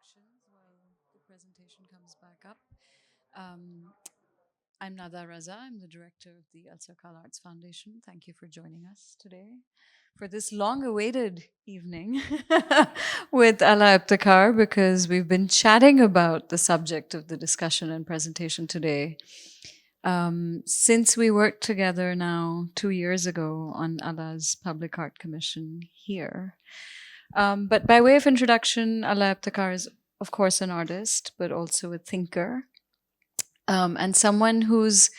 introductions while the presentation comes back up. Um, I'm Nada Raza. I'm the director of the El Circal Arts Foundation. Thank you for joining us today for this long-awaited evening with Ala Ebetkar, because we've been chatting about the subject of the discussion and presentation today since we worked together now 2 years ago on Ala's Public Art Commission here. But by way of introduction, Ala Ebetkar is, of course, an artist, but also a thinker, and someone whose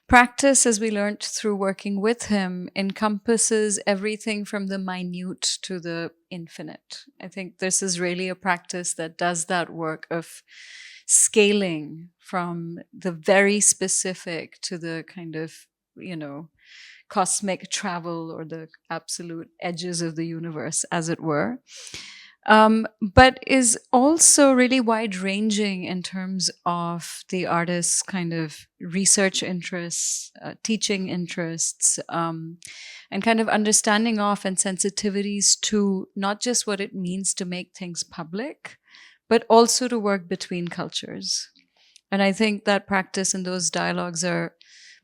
practice, as we learned through working with him, encompasses everything from the minute to the infinite. I think this is really a practice that does that work of scaling from the very specific to the kind of, cosmic travel or the absolute edges of the universe, as it were. But is also really wide ranging in terms of the artist's kind of research interests, teaching interests, and kind of understanding of and sensitivities to not just what it means to make things public, but also to work between cultures. And I think that practice and those dialogues are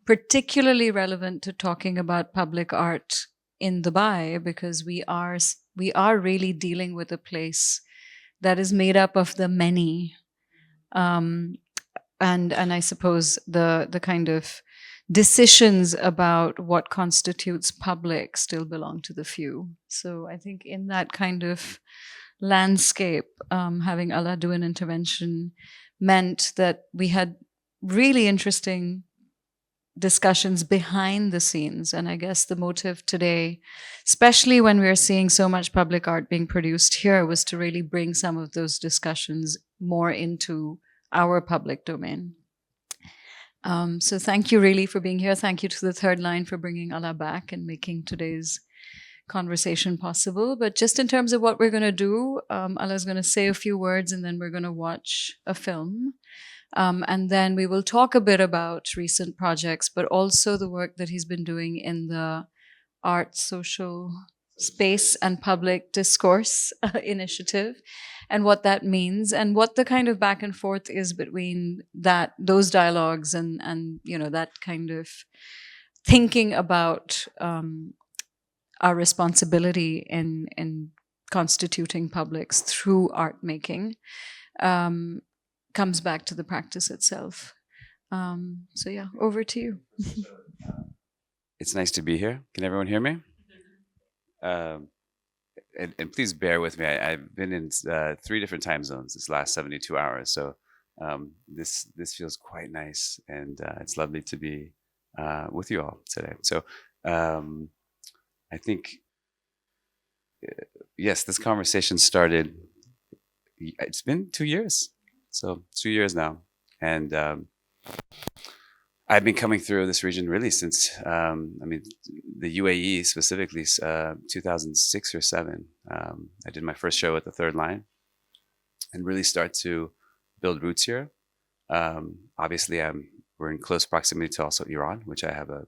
particularly relevant to talking about public art in Dubai, because we are really dealing with a place that is made up of the many, and I suppose the kind of decisions about what constitutes public still belong to the few. So I think in that kind of landscape, having Ala do an intervention meant that we had really interesting discussions behind the scenes. And I guess the motive today, especially when we're seeing so much public art being produced here, was to really bring some of those discussions more into our public domain. So thank you really for being here. Thank you to the Third Line for bringing Ala back and making today's conversation possible. But just in terms of what we're going to do, Ala is going to say a few words and then we're going to watch a film. And then we will talk a bit about recent projects, but also the work that he's been doing in the art, social space and public discourse initiative, and what that means, and what the kind of back and forth is between those dialogues and that kind of thinking about our responsibility in constituting publics through art making. Comes back to the practice itself. So yeah, over to you. It's nice to be here. Can everyone hear me? And please bear with me. I've been in 3 different time zones this last 72 hours, so this feels quite nice, and it's lovely to be with you all today. So I think, yes, this conversation started. It's been 2 years. So 2 years now, and I've been coming through this region really since, the UAE specifically, 2006 or 7. I did my first show at the Third Line, and really start to build roots here. Obviously, we're in close proximity to also Iran, which I have a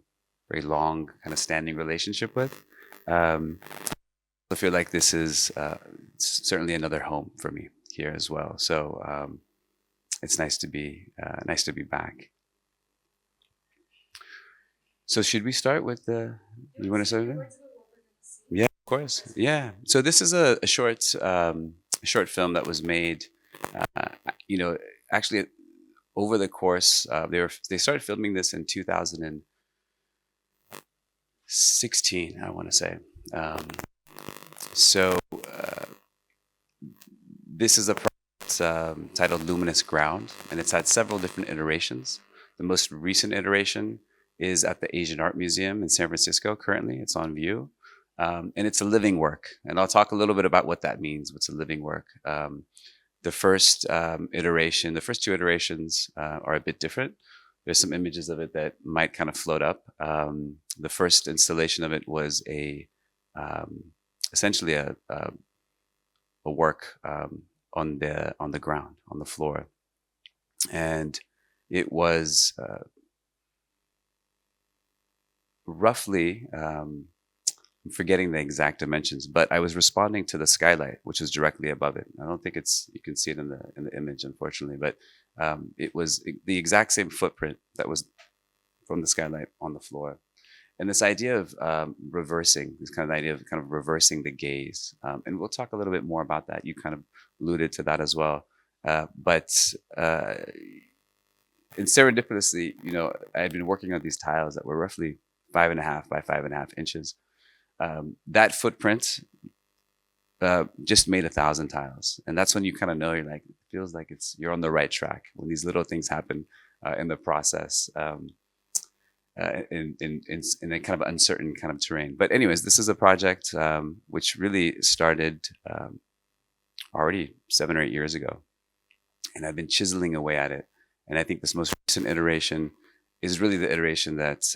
very long kind of standing relationship with. I feel like this is certainly another home for me here as well. So. It's nice to be back. So should we start with the? You want to start with that? Yeah, of course. Yeah. So this is a short film that was made. Actually, over the course, they started filming this in 2016. I want to say. This is a project titled Luminous Ground, and it's had several different iterations. The most recent iteration is at the Asian Art Museum in San Francisco currently. It's on view. And it's a living work. And I'll talk a little bit about what that means, what's a living work. The first iteration, the first 2 iterations are a bit different. There's some images of it that might kind of float up. The first installation of it was essentially a work on the ground, on the floor, and it was roughly forgetting the exact dimensions, but I was responding to the skylight, which was directly above it. I don't think you can see it in the image, unfortunately, but it was the exact same footprint that was from the skylight on the floor. And this idea of reversing, this kind of idea of kind of reversing the gaze, and we'll talk a little bit more about that. You kind of alluded to that as well, but and serendipitously, I had been working on these tiles that were roughly 5.5 by 5.5 inches. That footprint just made 1,000 tiles, and that's when you kind of know it feels like you're on the right track when these little things happen in the process. In a kind of uncertain kind of terrain. But anyways, this is a project which really started already 7 or 8 years ago. And I've been chiseling away at it. And I think this most recent iteration is really the iteration that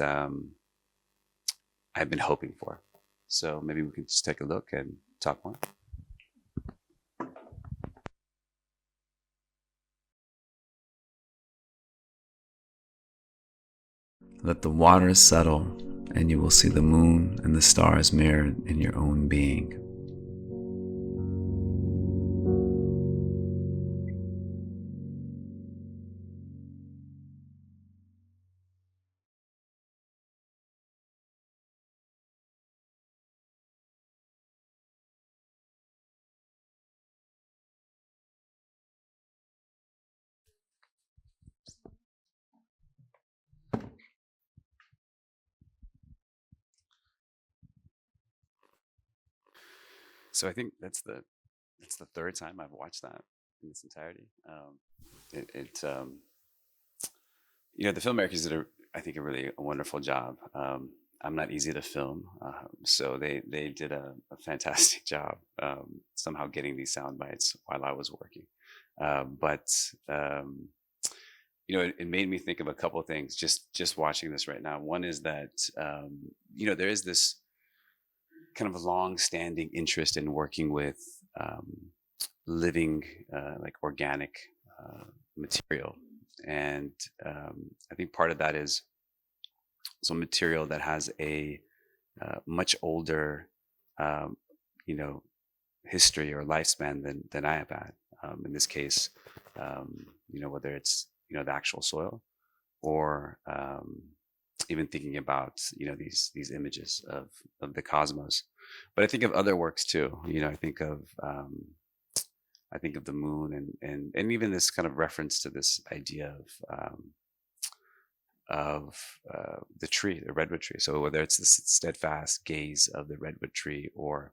I've been hoping for. So maybe we can just take a look and talk more. Let the waters settle, and you will see the moon and the stars mirrored in your own being. So I think that's the third time I've watched that in its entirety. The filmmakers did I think a really wonderful job. I'm not easy to film, so they did a fantastic job somehow getting these sound bites while I was working. It made me think of a couple of things just watching this right now. One is that there is this kind of long-standing interest in working with living, like organic material, and I think part of that is some material that has a much older, history or lifespan than I have had. In this case, whether it's the actual soil, or even thinking about these images of the cosmos. But I think of other works too. I think of the moon, and even this kind of reference to this idea of the tree, the redwood tree. So whether it's the steadfast gaze of the redwood tree, or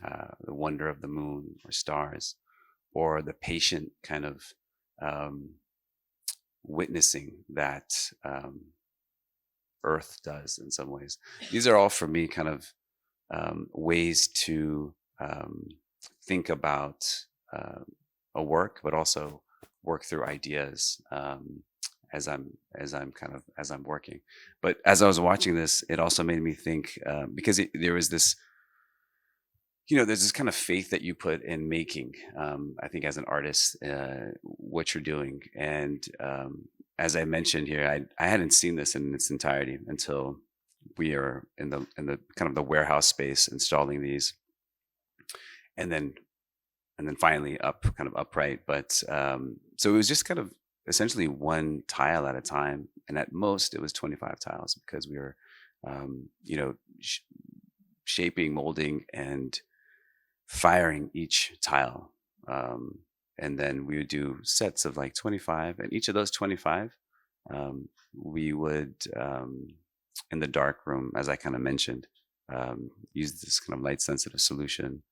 the wonder of the moon or stars, or the patient kind of witnessing that Earth does in some ways. These are all for me kind of ways to think about a work, but also work through ideas as I'm working. But as I was watching this, it also made me think, because there was this, there's this kind of faith that you put in making, I think as an artist, what you're doing. And as I mentioned here, I hadn't seen this in its entirety until we are in the kind of the warehouse space installing these, and then finally kind of upright. But so it was just kind of essentially one tile at a time, and at most it was 25 tiles, because we were shaping, molding, and firing each tile, and then we would do sets of like 25, and each of those 25 we would in the dark room, as I kind of mentioned, use this kind of light sensitive solution,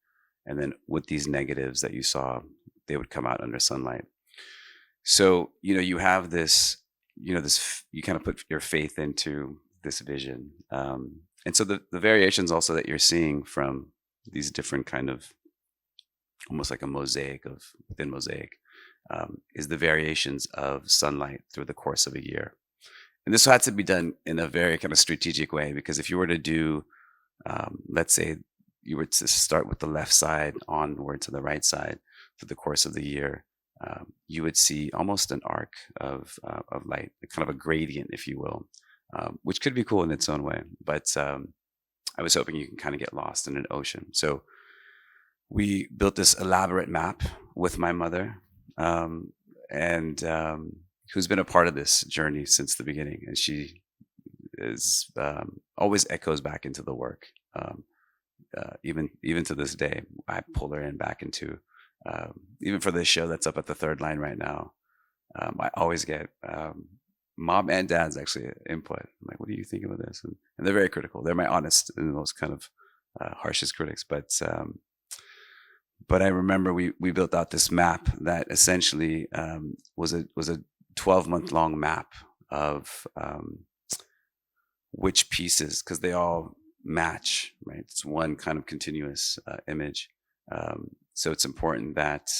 and then with these negatives that you saw, they would come out under sunlight. So you have this, you kind of put your faith into this vision, and so the variations also that you're seeing from these different kind of, almost like a mosaic within mosaic, is the variations of sunlight through the course of a year. And this had to be done in a very kind of strategic way, because if you were to do, let's say you were to start with the left side onward to the right side through the course of the year, you would see almost an arc of light, kind of a gradient, if you will, which could be cool in its own way. But I was hoping you can kind of get lost in an ocean. So we built this elaborate map with my mother, and who's been a part of this journey since the beginning, and she is always echoes back into the work. Even to this day, I pull her in back into even for this show that's up at the third line right now. I always get mom and dad's actually input. I'm like, what do you think about this? And they're very critical. They're my honest and the most kind of harshest critics. But I remember we built out this map that essentially was a 12-month long map of which pieces, because they all match, right? It's one kind of continuous image. So it's important that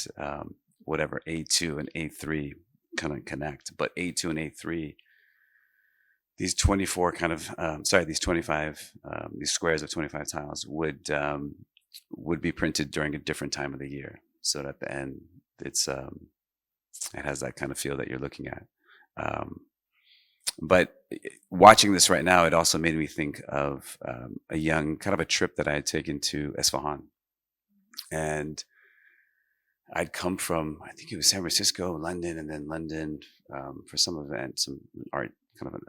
whatever A2 and A3 kind of connect, but A2 and A3, these 24 kind of, these 25, these squares of 25 tiles would be printed during a different time of the year. So that at the end, it has that kind of feel that you're looking at. But watching this right now, it also made me think of a trip that I had taken to Isfahan. And I'd come from, I think it was San Francisco, London, and then London for some event, some art kind of a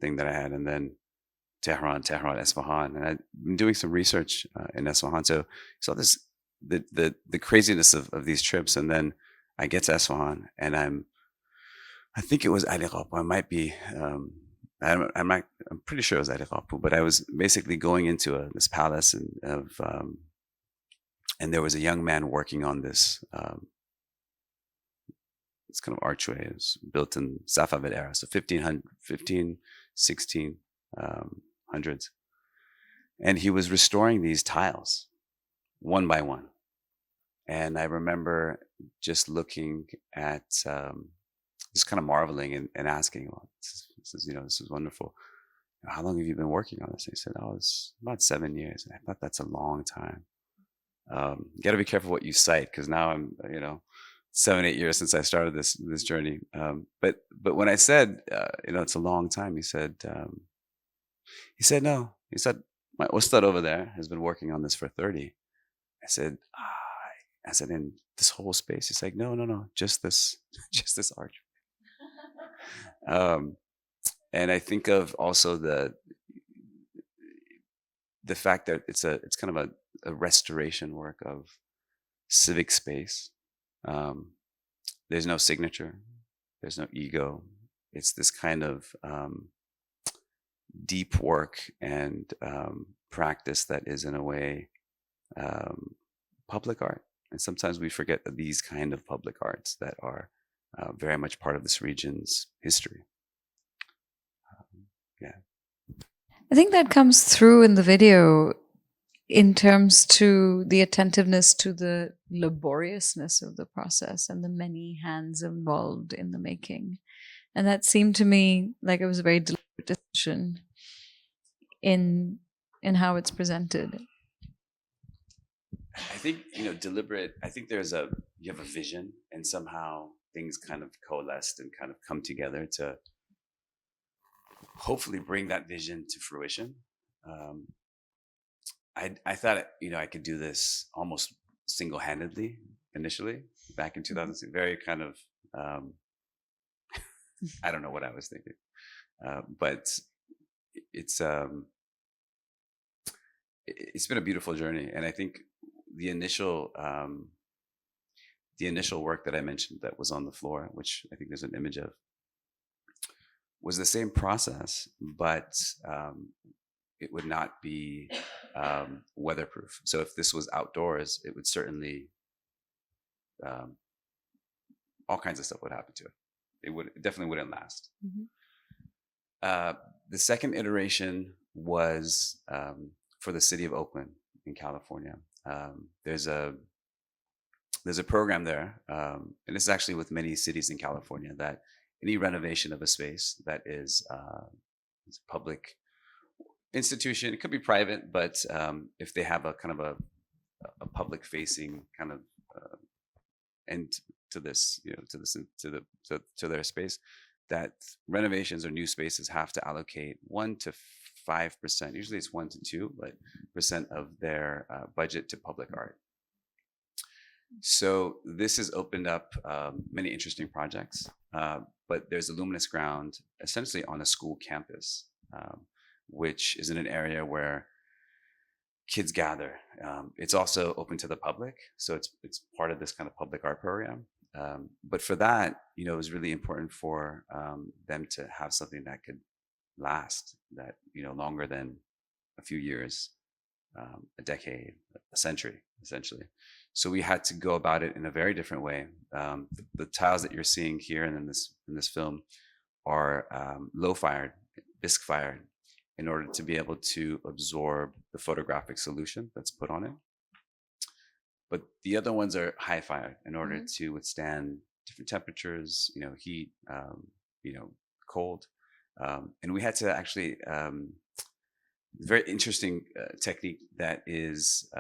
thing that I had, and then Tehran, Isfahan. And I'd been doing some research in Isfahan. So this, the craziness of these trips. And then I get to Isfahan, and I think it was Ali Ghapu. I might be, I'm pretty sure it was Ali Ghapu, but I was basically going into this palace and there was a young man working on this this kind of archway. It was built in Safavid era, so 1600s. And he was restoring these tiles one by one. And I remember just looking at, just kind of marveling and asking, well, this is wonderful. How long have you been working on this? And he said, oh, it's about 7 years. And I thought that's a long time. You got to be careful what you cite, because now I'm, 7-8 years since I started this journey. But when I said, it's a long time, he said no. He said, my ustad over there has been working on this for 30. I said, in this whole space? He's like, no, just this arch. And I think of also the fact that it's kind of a restoration work of civic space. There's no signature, there's no ego. It's this kind of deep work and practice that is, in a way, public art. And sometimes we forget these kind of public arts that are very much part of this region's history. I think that comes through in the video in terms to the attentiveness to the laboriousness of the process and the many hands involved in the making. And that seemed to me like it was a very deliberate decision in how it's presented. I think, deliberate. I think you have a vision, and somehow things kind of coalesced and kind of come together to hopefully bring that vision to fruition. I thought, I could do this almost single-handedly initially back in 2006. Very kind of, I don't know what I was thinking, but it's been a beautiful journey. And I think the initial work that I mentioned that was on the floor, which I think there's an image of, was the same process, but it would not be weatherproof. So if this was outdoors, it would certainly, all kinds of stuff would happen to it. It definitely wouldn't last. Mm-hmm. The second iteration was for the city of Oakland in California. There's a program there, and it's actually with many cities in California, that any renovation of a space that is a public institution, it could be private, but if they have a kind of a public facing kind of end to this, to their space, that renovations or new spaces have to allocate 1 to 5%. Usually it's 1 to 2, but percent of their budget to public art. So this has opened up many interesting projects, but there's a luminous ground essentially on a school campus, which is in an area where kids gather. It's also open to the public, so it's part of this kind of public art program. But for that, it was really important for them to have something that could last, that longer than a few years, a decade, a century, essentially. So we had to go about it in a very different way. The tiles that you're seeing here and in this film are low fired, bisque fired, in order to be able to absorb the photographic solution that's put on it. But the other ones are high fired in order to withstand different temperatures, heat, cold. And we had to actually, very interesting technique that is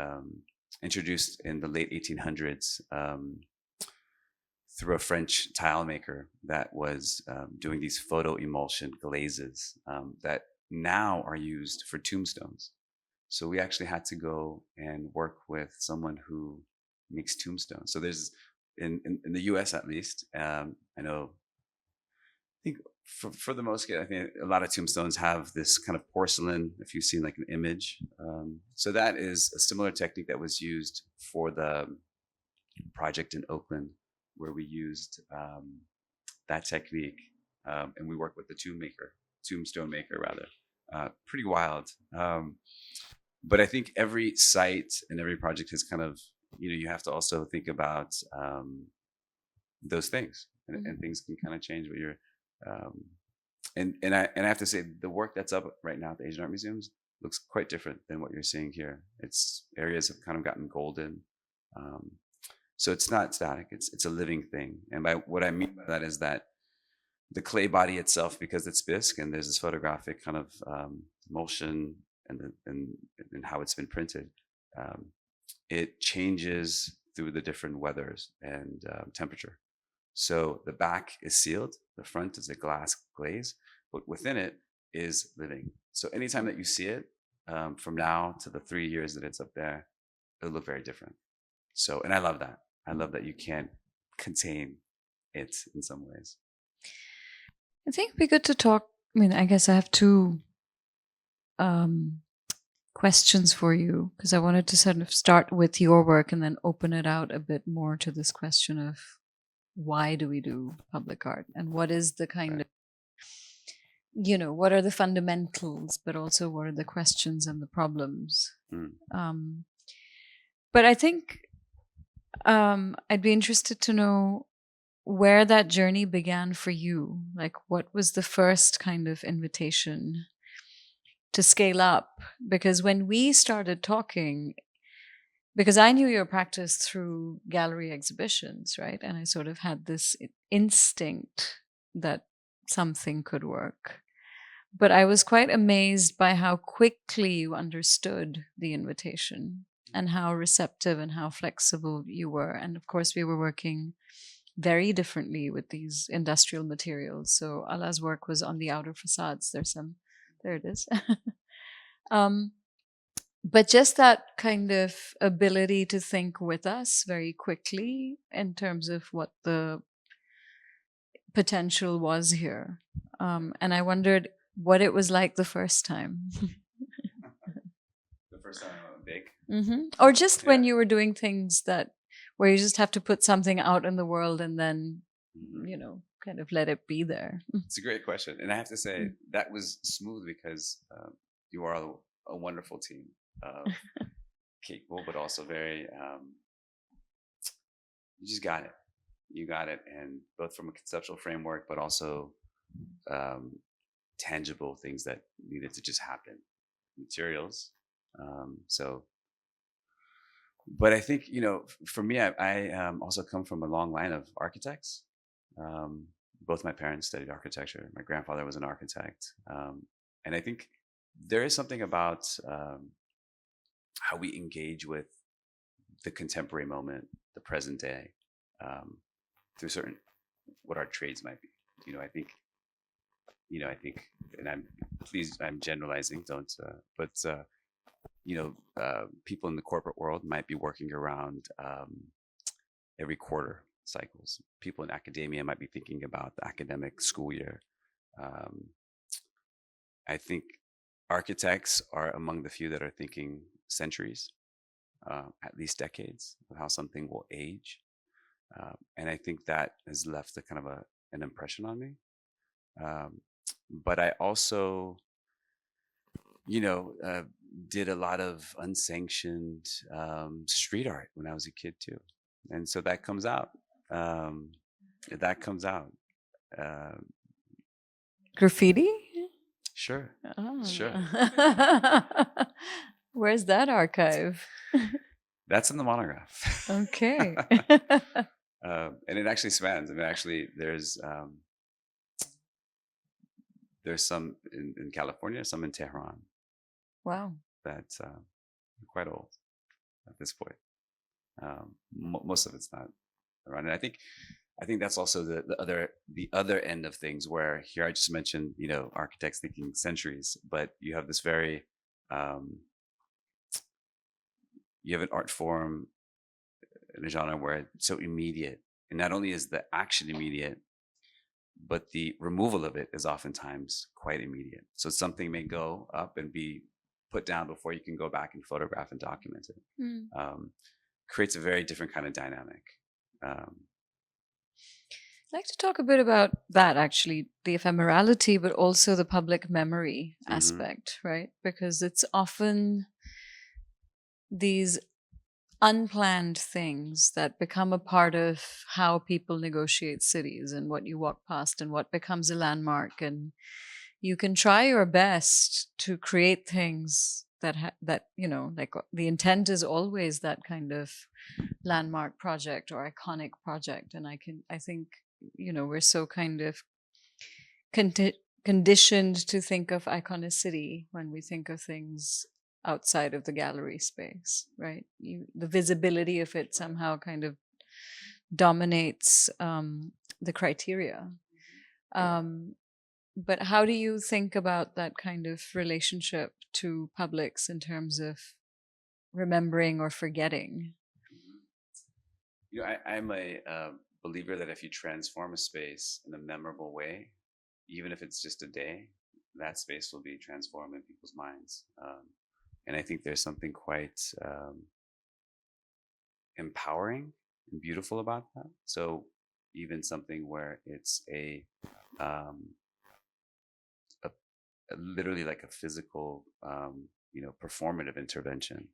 introduced in the late 1800s through a French tile maker that was doing these photo emulsion glazes that now are used for tombstones. So we actually had to go and work with someone who makes tombstones. So there's in the US at least, I think for the most part, I think a lot of tombstones have this kind of porcelain, if you've seen like an image. So that is a similar technique that was used for the project in Oakland, where we used that technique, and we worked with the tombstone maker rather. Pretty wild. But I think every site and every project has kind of, you have to also think about those things, and things can kind of change what you're. And I have to say, the work that's up right now at the Asian Art Museums looks quite different than what you're seeing here. Its areas have kind of gotten golden, so it's not static. It's a living thing. And by what I mean by that is that the clay body itself, because it's bisque and there's this photographic kind of motion and how it's been printed, it changes through the different weathers and temperature. So the back is sealed, the front is a glass glaze, but within it is living. So anytime that you see it, from now to the 3 years that it's up there, it'll look very different. So, and I love that. I love that you can't contain it in some ways. I think it'd be good to talk. I mean, I guess I have two questions for you, because I wanted to sort of start with your work and then open it out a bit more to this question of why do we do public art, and what is the kind of, what are the fundamentals, but also what are the questions and the problems. But I think I'd be interested to know where that journey began for you. Like, what was the first kind of invitation to scale up? Because when we started talking, because I knew your practice through gallery exhibitions, right? And I sort of had this instinct that something could work. But I was quite amazed by how quickly you understood the invitation and how receptive and how flexible you were. And of course, we were working very differently with these industrial materials. So Ala's work was on the outer facades. There it is. But just that kind of ability to think with us very quickly in terms of what the potential was here. And I wondered what it was like the first time. The first time I went big? Or just when you were doing things where you just have to put something out in the world and then, kind of let it be there. It's a great question. And I have to say, that was smooth because you are a wonderful team. Capable, but also very, you just got it. You got it. And both from a conceptual framework, but also tangible things that needed to just happen, materials. But I think, for me, I also come from a long line of architects. Both my parents studied architecture. My grandfather was an architect. And I think there is something about how we engage with the contemporary moment, the present day, through what our trades might be. I think, I think, and I'm generalizing, don't, but people in the corporate world might be working around every quarter cycles. People in academia might be thinking about the academic school year. I think architects are among the few that are thinking centuries, at least decades, of how something will age. And I think that has left a kind of an impression on me. But I also, did a lot of unsanctioned street art when I was a kid too, and so that comes out. That comes out. Uh, Graffiti? sure, Oh. sure. Where's that archive? That's in the monograph. Okay. And it actually spans. I mean, actually, there's some in California, some in Tehran. Wow. That's quite old at this point. Most of it's not around, and I think that's also the other end of things, where here I just mentioned architects thinking centuries, but you have this very you have an art form in a genre where it's so immediate, and not only is the action immediate, but the removal of it is oftentimes quite immediate. So something may go up and be put down before you can go back and photograph and document it. Creates a very different kind of dynamic. I'd like to talk a bit about that, actually, the ephemerality, but also the public memory aspect, right? Because it's often these unplanned things that become a part of how people negotiate cities and what you walk past and what becomes a landmark. And you can try your best to create things that like the intent is always that kind of landmark project or iconic project. And I think we're so kind of conditioned to think of iconicity when we think of things outside of the gallery space, right? The visibility of it somehow kind of dominates the criteria. But how do you think about that kind of relationship to publics in terms of remembering or forgetting? I'm a believer that if you transform a space in a memorable way, even if it's just a day, that space will be transformed in people's minds. And I think there's something quite empowering and beautiful about that. So even something where it's literally like a physical, performative intervention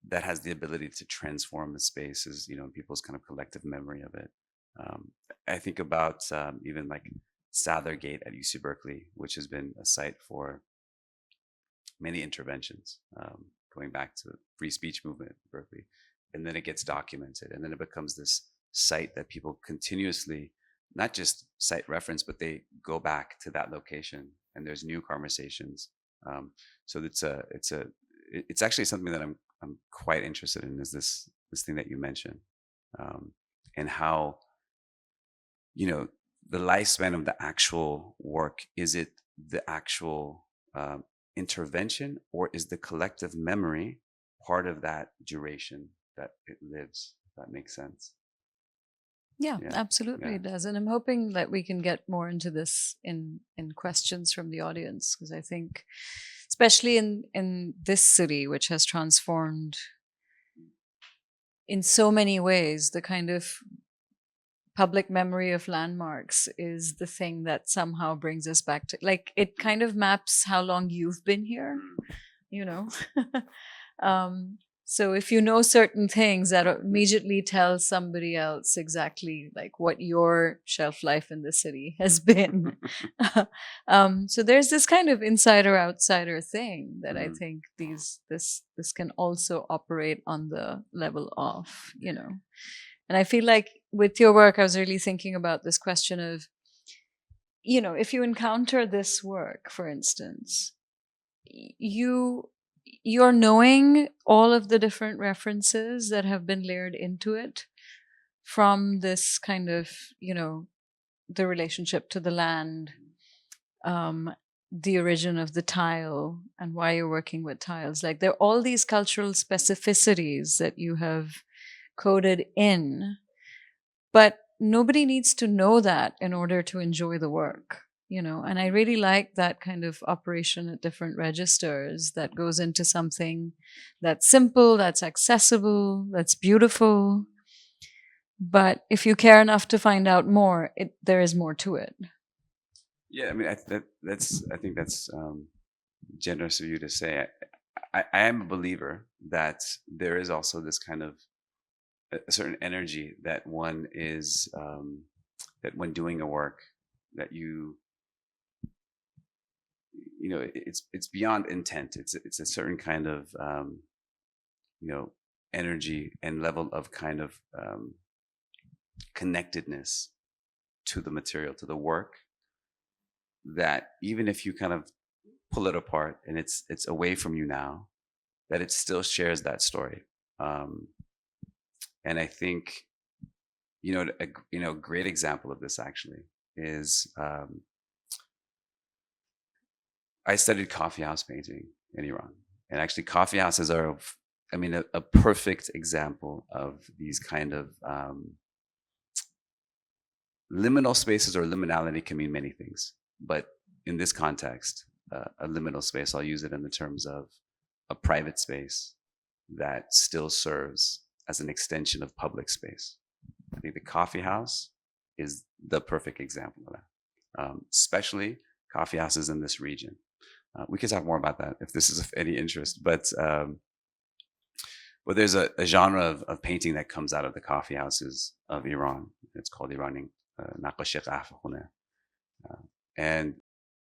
that has the ability to transform the spaces, people's kind of collective memory of it. I think about even like Sathergate at UC Berkeley, which has been a site for many interventions, going back to the free speech movement in Berkeley. And then it gets documented, and then it becomes this site that people continuously, not just site reference, but they go back to that location, and there's new conversations. So it's actually something that I'm quite interested in, is this thing that you mentioned, and how, the lifespan of the actual work. Is it the actual intervention, or is the collective memory part of that duration that it lives? If that makes sense. Yeah, absolutely. It does. And I'm hoping that we can get more into this in questions from the audience, because I think, especially in this city, which has transformed in so many ways, the kind of public memory of landmarks is the thing that somehow brings us back to, like, it kind of maps how long you've been here, So if you know certain things, that immediately tells somebody else exactly like what your shelf life in the city has been. So there's this kind of insider-outsider thing that I think this can also operate on the level of, And I feel like with your work, I was really thinking about this question of, if you encounter this work, for instance, you're knowing all of the different references that have been layered into it from this kind of, the relationship to the land, the origin of the tile, and why you're working with tiles. Like there are all these cultural specificities that you have coded in, but nobody needs to know that in order to enjoy the work, you know. And I really like that kind of operation at different registers that goes into something that's simple, that's accessible, that's beautiful. But if you care enough to find out more, there is more to it. Yeah, I mean, I think that's generous of you to say. I am a believer that there is also this kind of a certain energy that one is that when doing a work that you know it's beyond intent. It's a certain kind of energy and level of kind of connectedness to the material, to the work, that even if you kind of pull it apart and it's away from you now, that it still shares that story. And I think, a great example of this actually is I studied coffee house painting in Iran, and actually coffee houses are, a perfect example of these kind of liminal spaces, or liminality can mean many things. But in this context, a liminal space, I'll use it in the terms of a private space that still serves as an extension of public space. I think the coffee house is the perfect example of that, especially coffee houses in this region. We could talk more about that if this is of any interest, but there's a genre of painting that comes out of the coffee houses of Iran. It's called Iranian naqash khune. And